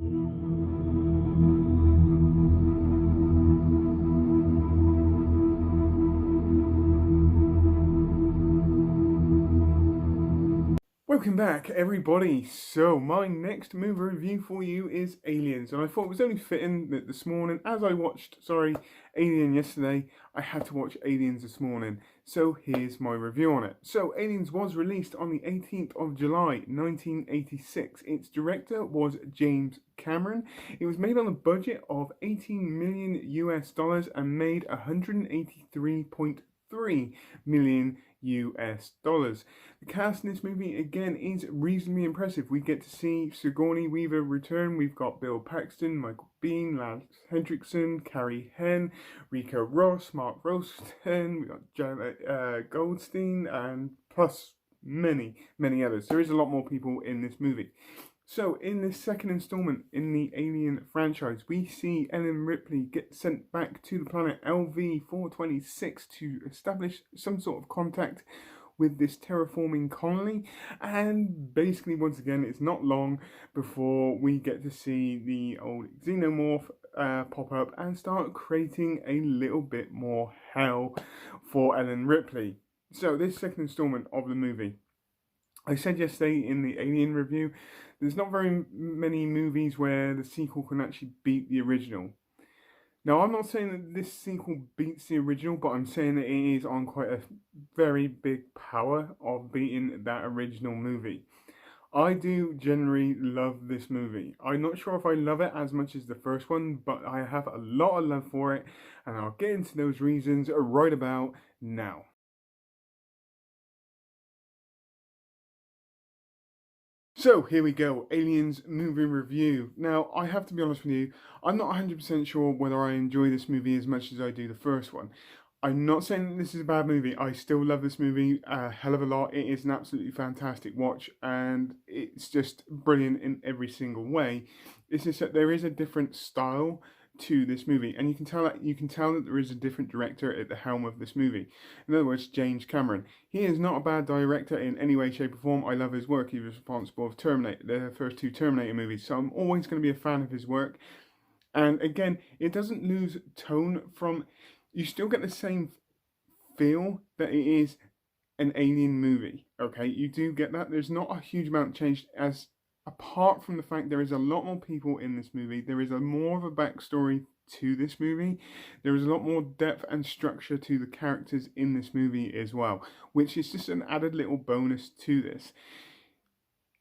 Welcome back, everybody. So, my next movie review for you is Aliens, and I thought it was only fitting that this morning, as I watched, Alien yesterday, I had to watch Aliens this morning. So, here's my review on it. So, Aliens was released on the 18th of July, 1986. Its director was James Cameron. It was made on a budget of 18 million US dollars and made 183.3 million US dollars. The cast in this movie again is reasonably impressive. We get to see Sigourney Weaver return. We've got Bill Paxton, Michael Biehn, Lance Henriksen, Carrie Henn, Rika Ross, Mark Rolston. We've got Janet Goldstein, and plus many others. There is a lot more people in this movie. So, in this second installment in the Alien franchise, we see Ellen Ripley get sent back to the planet LV-426 to establish some sort of contact with this terraforming colony. And basically, once again, it's not long before we get to see the old xenomorph pop up and start creating a little bit more hell for Ellen Ripley. So, this second installment of the movie, I said yesterday in the Alien review, there's not very many movies where the sequel can actually beat the original. Now, I'm not saying that this sequel beats the original, but I'm saying that it is on quite a very big power of beating that original movie. I do generally love this movie. I'm not sure if I love it as much as the first one, but I have a lot of love for it, and I'll get into those reasons right about now. So here we go, Aliens movie review. Now, I have to be honest with you, I'm not 100% sure whether I enjoy this movie as much as I do the first one. I'm not saying that this is a bad movie. I still love this movie a hell of a lot. It is an absolutely fantastic watch, and it's just brilliant in every single way. It's just that there is a different style to this movie, and you can tell that there is a different director at the helm of this movie. In other words, James Cameron. He is not a bad director in any way, shape, or form. I love his work. He was responsible for Terminator, the first two Terminator movies, so I'm always going to be a fan of his work. And again, it doesn't lose tone from. You still get the same feel that it is an alien movie. Okay, you do get that. There's not a huge amount changed as apart from the fact there is a lot more people in this movie, there is a more of a backstory to this movie. There is a lot more depth and structure to the characters in this movie as well, which is just an added little bonus to this.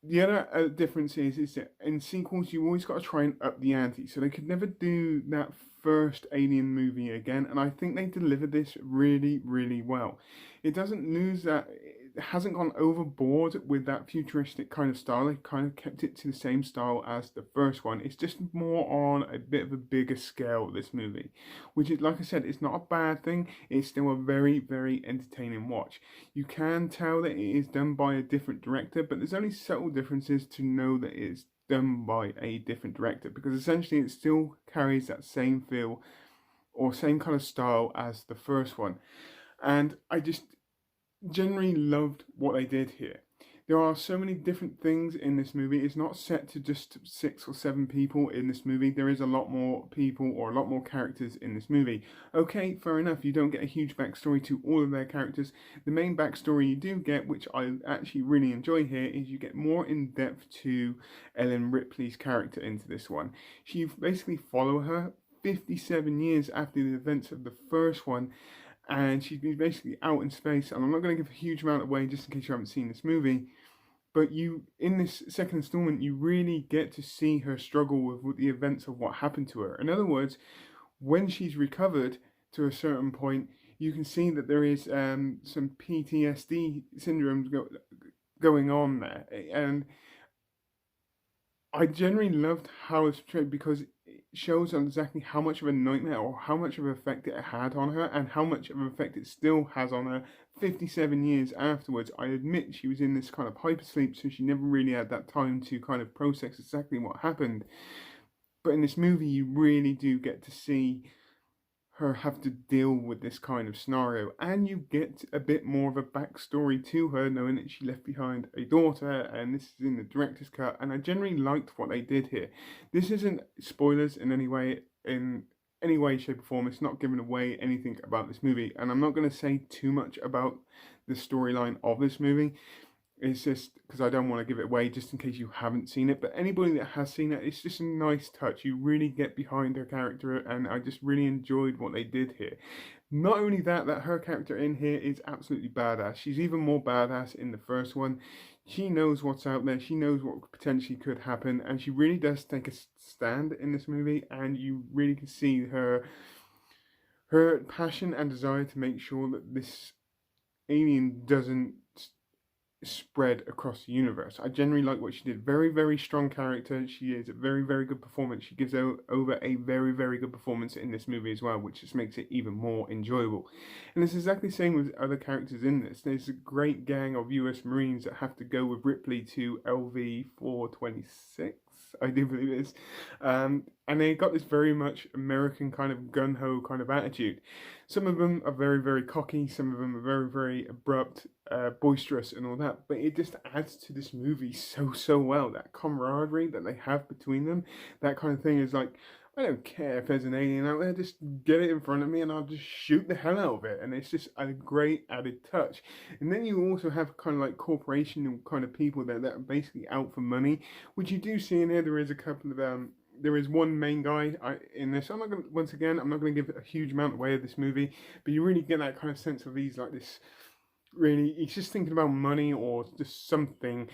The other difference is that in sequels you always got to try and up the ante, so they could never do that first Alien movie again, and I think they delivered this really well. It doesn't lose that. It hasn't gone overboard with that futuristic kind of style. They kind of kept it to the same style as the first one. It's just more on a bit of a bigger scale, this movie, which is, like I said, it's not a bad thing. It's still a very entertaining watch. You can tell that it is done by a different director, but there's only subtle differences to know that it's done by a different director, because essentially it still carries that same feel or same kind of style as the first one. And I just generally loved what they did here. There are so many different things in this movie. It's not set to just 6 or 7 people in this movie. There is a lot more people or a lot more characters in this movie. Okay, fair enough. You don't get a huge backstory to all of their characters. The main backstory you do get, which I actually really enjoy here, is you get more in depth to Ellen Ripley's character into this one. You basically follow her 57 years after the events of the first one, and she's been basically out in space. And I'm not going to give a huge amount away just in case you haven't seen this movie, but you, in this second installment, you really get to see her struggle with the events of what happened to her. In other words, when she's recovered to a certain point, you can see that there is some PTSD syndromes going on there. And I generally loved how it's portrayed because it shows exactly how much of a nightmare or how much of an effect it had on her, and how much of an effect it still has on her 57 years afterwards. I admit she was in this kind of hypersleep, so she never really had that time to kind of process exactly what happened. But in this movie, you really do get to see her have to deal with this kind of scenario, and you get a bit more of a backstory to her, knowing that she left behind a daughter, and this is in the director's cut, and I generally liked what they did here. This isn't spoilers in any way, shape, or form. It's not giving away anything about this movie, and I'm not going to say too much about the storyline of this movie. It's just because I don't want to give it away just in case you haven't seen it. But anybody that has seen it, it's just a nice touch. You really get behind her character, and I just really enjoyed what they did here. Not only that her character in here is absolutely badass. She's even more badass in the first one. She knows what's out there. She knows what potentially could happen, and she really does take a stand in this movie. And you really can see her passion and desire to make sure that this alien doesn't spread across the universe. I generally like what she did. Very, very strong character. She is a very, very good performance. She gives over a very, very good performance in this movie as well, which just makes it even more enjoyable. And it's exactly the same with other characters in this. There's a great gang of US Marines that have to go with Ripley to LV-426, I do believe it is. And they got this very much American kind of gun-ho kind of attitude. Some of them are very, very cocky. Some of them are very, very abrupt, boisterous and all that. But it just adds to this movie so well. That camaraderie that they have between them. That kind of thing is like, I don't care if there's an alien out there, just get it in front of me and I'll just shoot the hell out of it. And it's just a great added touch. And then you also have kind of like corporation kind of people that are basically out for money, which you do see in there. There is a couple of there is one main guy in this. I'm not going to, once again, I'm not going to give a huge amount away of this movie, but you really get that kind of sense of he's like this, really, he's just thinking about money or just something.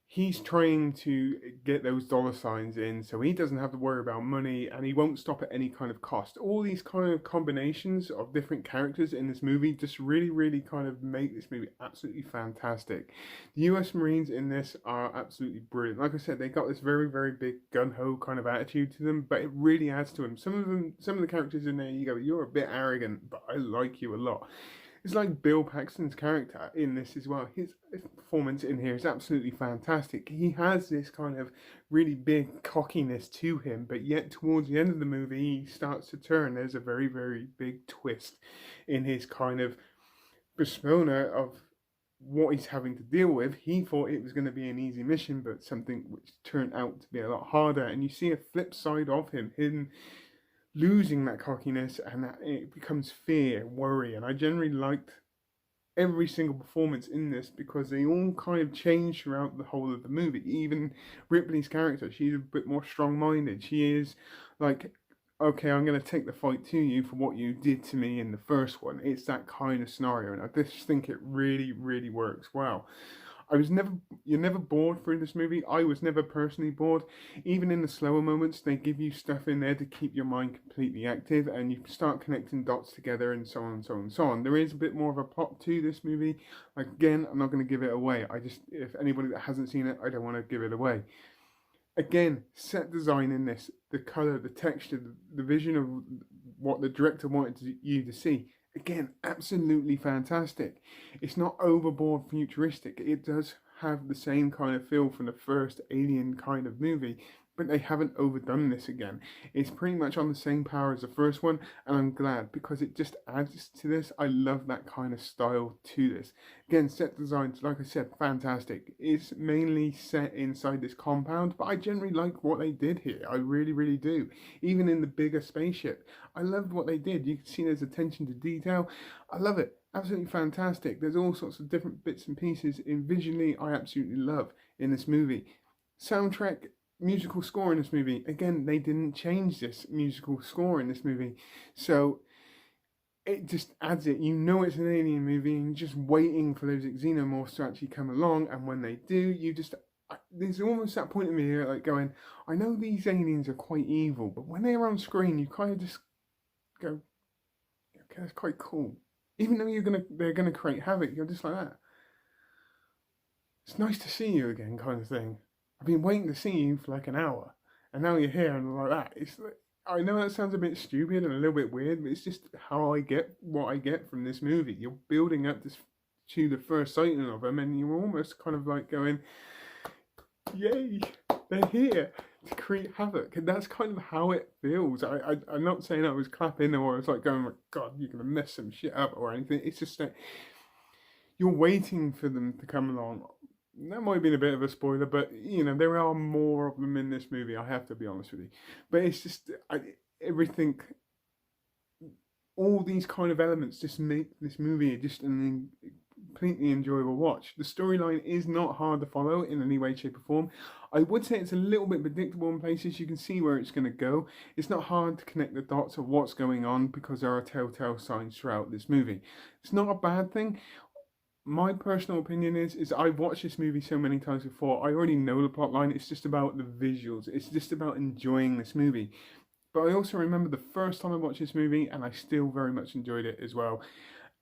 He's trying to get those dollar signs in so he doesn't have to worry about money, and he won't stop at any kind of cost. All these kind of combinations of different characters in this movie just really kind of make this movie absolutely fantastic. The US Marines in this are absolutely brilliant. Like I said, they got this very, very big gun-ho kind of attitude to them, but it really adds to them. Some of the characters in there, you go, you're a bit arrogant, but I like you a lot. It's like Bill Paxton's character in this as well. His performance in here is absolutely fantastic. He has this kind of really big cockiness to him, but yet towards the end of the movie, he starts to turn. There's a very, very big twist in his kind of persona of what he's having to deal with. He thought it was going to be an easy mission, but something which turned out to be a lot harder. And you see a flip side of him losing that cockiness, and that it becomes fear, worry. And I generally liked every single performance in this because they all kind of change throughout the whole of the movie. Even Ripley's character, she's a bit more strong-minded. She is like, okay, I'm going to take the fight to you for what you did to me in the first one. It's that kind of scenario, and I just think it really works well. You're never bored through this movie. I was never personally bored. Even in the slower moments, they give you stuff in there to keep your mind completely active, and you start connecting dots together, and so on and so on and so on. There is a bit more of a plot to this movie. Again, I'm not going to give it away. If anybody that hasn't seen it, I don't want to give it away. Again, set design in this, the color, the texture, the vision of what the director wanted you to see. Again, absolutely fantastic. It's not overboard futuristic. It does have the same kind of feel from the first Alien kind of movie, but they haven't overdone this again. It's pretty much on the same power as the first one, and I'm glad because it just adds to this. I love that kind of style to this. Again, set designs, like I said, fantastic. It's mainly set inside this compound, but I generally like what they did here. I really do. Even in the bigger spaceship, I loved what they did. You can see there's attention to detail. I love it. Absolutely fantastic. There's all sorts of different bits and pieces in visually I absolutely love in this movie. Soundtrack, musical score in this movie. Again, they didn't change this musical score in this movie. So it just adds it. You know it's an alien movie and you're just waiting for those xenomorphs to actually come along. And when they do, there's almost that point in me here like going, I know these aliens are quite evil, but when they're on screen, you kind of just go, okay, that's quite cool. Even though they're gonna create havoc, you're just like that. It's nice to see you again, kind of thing. I've been waiting to see you for like an hour, and now you're here and like that. It's like, I know that sounds a bit stupid and a little bit weird, but it's just how I get what I get from this movie. You're building up to the first sighting of them, and you're almost kind of like going, yay, they're here. to create havoc, and that's kind of how it feels. I'm not saying I was clapping or I was like going, "Oh my God, you're gonna mess some shit up" or anything. It's just that you're waiting for them to come along. That might have been a bit of a spoiler, but you know there are more of them in this movie. I have to be honest with you, but it's just everything. All these kind of elements just make this movie just an completely enjoyable watch. The storyline is not hard to follow in any way, shape, or form. I would say it's a little bit predictable in places. You can see where it's going to go. It's not hard to connect the dots of what's going on because there are telltale signs throughout this movie. It's not a bad thing. My personal opinion is I've watched this movie so many times before. I already know the plot line. It's just about the visuals. It's just about enjoying this movie. But I also remember the first time I watched this movie, and I still very much enjoyed it as well.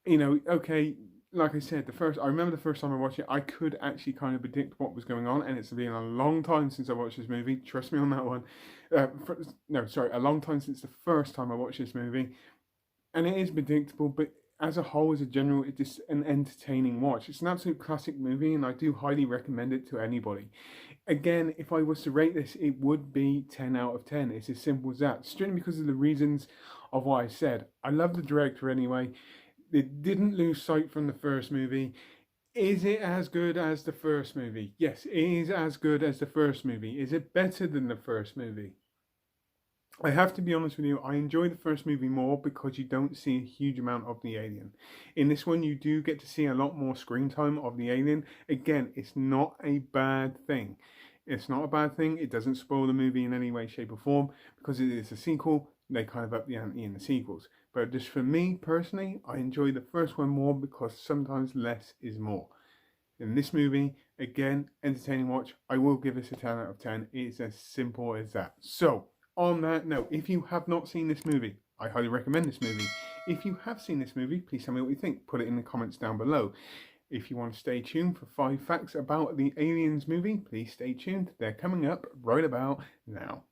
You know, okay, like I said, I remember the first time I watched it, I could actually kind of predict what was going on, and it's been a long time since I watched this movie. Trust me on that one. No, sorry, a long time since the first time I watched this movie, and it is predictable, but as a whole, as a general, it's just an entertaining watch. It's an absolute classic movie, and I do highly recommend it to anybody. Again, if I was to rate this, it would be 10 out of 10. It's as simple as that. Strictly because of the reasons of what I said. I love the director anyway. It didn't lose sight from the first movie. Is it as good as the first movie? Yes, it is as good as the first movie. Is it better than the first movie? I have to be honest with you, I enjoy the first movie more because you don't see a huge amount of the alien. In this one, you do get to see a lot more screen time of the alien. Again, it's not a bad thing. It's not a bad thing. It doesn't spoil the movie in any way, shape, or form because it is a sequel. They kind of up the ante in the sequels. But just for me personally, I enjoy the first one more because sometimes less is more. In this movie, again, entertaining watch. I will give this a 10 out of 10. It's as simple as that. So, on that note, if you have not seen this movie, I highly recommend this movie. If you have seen this movie, please tell me what you think. Put it in the comments down below. If you want to stay tuned for 5 facts about the Aliens movie, please stay tuned. They're coming up right about now.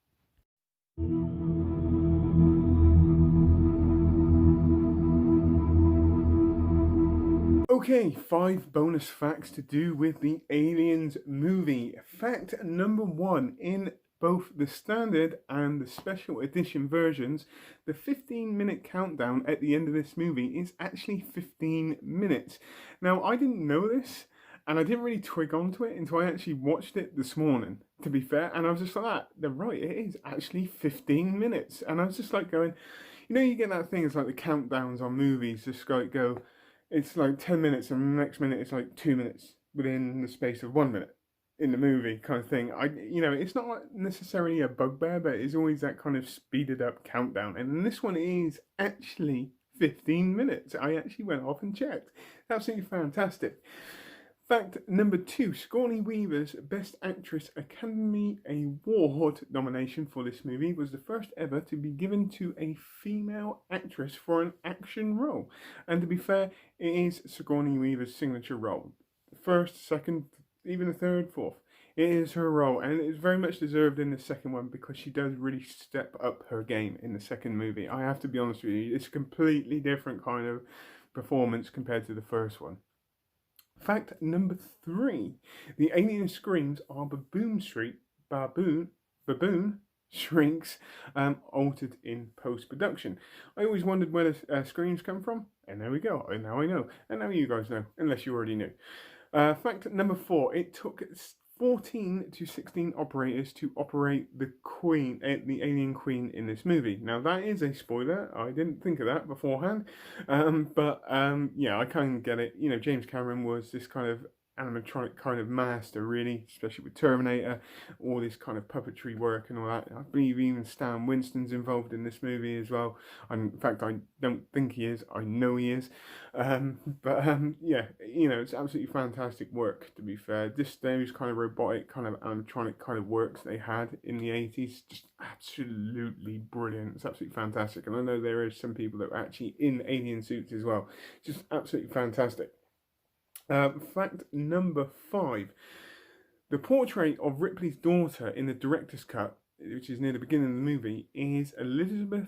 Okay, 5 bonus facts to do with the Aliens movie. Fact number 1, in both the standard and the special edition versions, the 15-minute countdown at the end of this movie is actually 15 minutes. Now, I didn't know this, and I didn't really twig onto it until I actually watched it this morning, to be fair, and I was just like, they're right, it is actually 15 minutes. And I was just like going, you know, you get that thing, it's like the countdowns on movies, just like go, it's like 10 minutes, and the next minute it's like 2 minutes within the space of 1 minute in the movie kind of thing. It's not necessarily a bugbear, but it's always that kind of speeded up countdown. And this one is actually 15 minutes. I actually went off and checked. Absolutely fantastic. Fact number 2, Sigourney Weaver's Best Actress Academy Award nomination for this movie was the first ever to be given to a female actress for an action role. And to be fair, it is Sigourney Weaver's signature role. First, second, even the third, fourth. It is her role, and it is very much deserved in the second one because she does really step up her game in the second movie. I have to be honest with you, it's a completely different kind of performance compared to the first one. Fact number 3, the alien screams are baboon shrieks altered in post-production. I always wondered where the screams come from, and there we go. And now I know, and now you guys know, unless you already knew. Fact number 4, it took 14 to 16 operators to operate the alien queen in this movie. Now that is a spoiler. I didn't think of that beforehand, but yeah, I kind of get it. You know, James Cameron was this kind of animatronic kind of master, really, especially with Terminator, all this kind of puppetry work and all that. I believe even Stan Winston's involved in this movie as well. In fact, I don't think he is. I know he is. Yeah, you know, it's absolutely fantastic work, to be fair. Just those kind of robotic, kind of animatronic kind of works they had in the 80s, just absolutely brilliant. It's absolutely fantastic. And I know there is some people that are actually in alien suits as well. Just absolutely fantastic. Fact number 5. The portrait of Ripley's daughter in the director's cut, which is near the beginning of the movie, is Elizabeth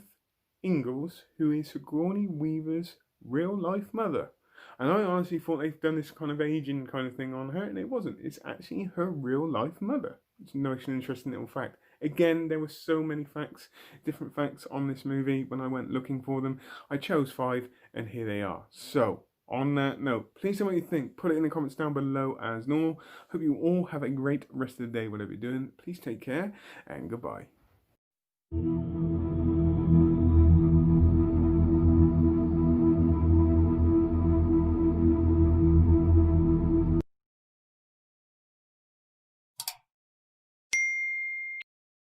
Ingalls, who is Sigourney Weaver's real-life mother. And I honestly thought they've done this kind of aging kind of thing on her, and it wasn't. It's actually her real-life mother. It's a nice and interesting little fact. Again, there were so many facts, different facts on this movie when I went looking for them. I chose 5, and here they are. So, on that note, please tell me what you think. Put it in the comments down below as normal. Hope you all have a great rest of the day, whatever you're doing. Please take care, and goodbye.